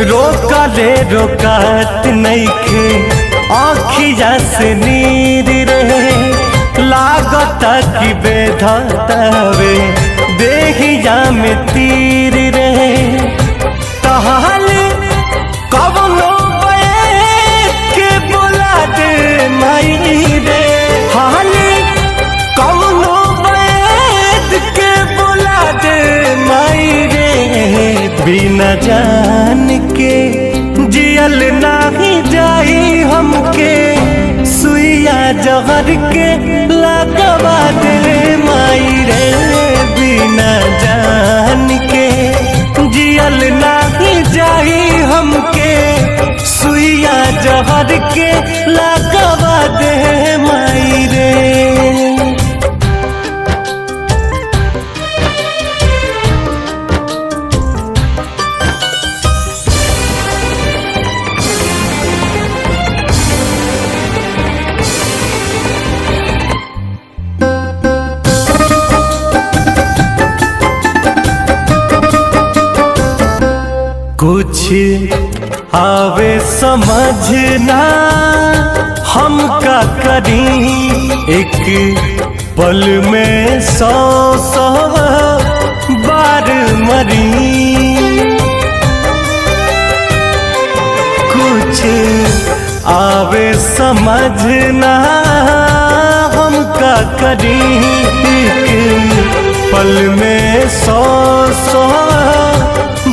रोकले रोकात नइखे आँखिया से नीर रहे लागता कि बेधतावे देहिया में तीर रहे तहाल कवनो के बोला दे माई रे हाल कवनो के बोला दे माई रे बिना जान के जियल नाही जाई हमके सुइया जहर के लगवा दे माई रे बिना जान के जियल नाही जाई हमके सुइया जहर के लगवा दे माई रे। कुछ आवे समझना हम का करी एक पल में 100 बार मरी कुछ आवे समझना हम का करी एक पल में 100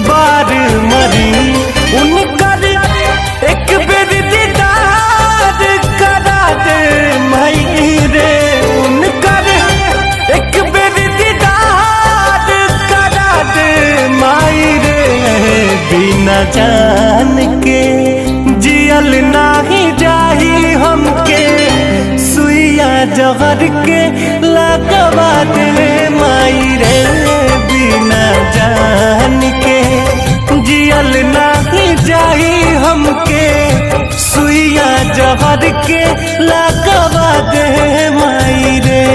बार मरी उनकर एक बेर दीदार करा दे माई रे उनकर एक बेर दीदार करा दे माई रे बिना जान के जियल नाही जाही हमके सुइया जहर के लगवा दे माई रे बिना जान के जियल नहीं जाई हमके सुइया जहर के लगवा दे माई रे।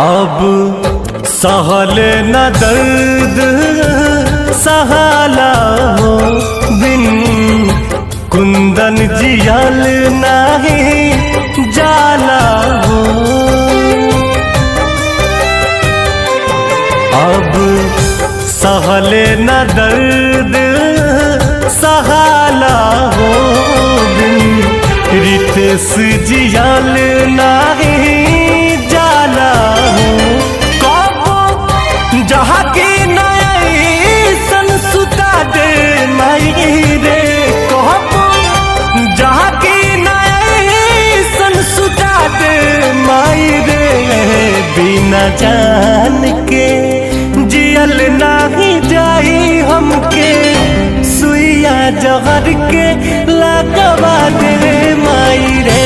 अब सहल न दर्द सहाला हो बिन कुंदन जियल नाही जाला हो अब सहल न दर्द सहाला हो बिन रितेश जियल नाही जाला हो जहाँ की नई सन सुता दे माई रे कहबो जहाँ की नई सन सुता दे माई रे बिना जान के जियल नाही जाई हमके सुइया जहर के लगवा दे माई रे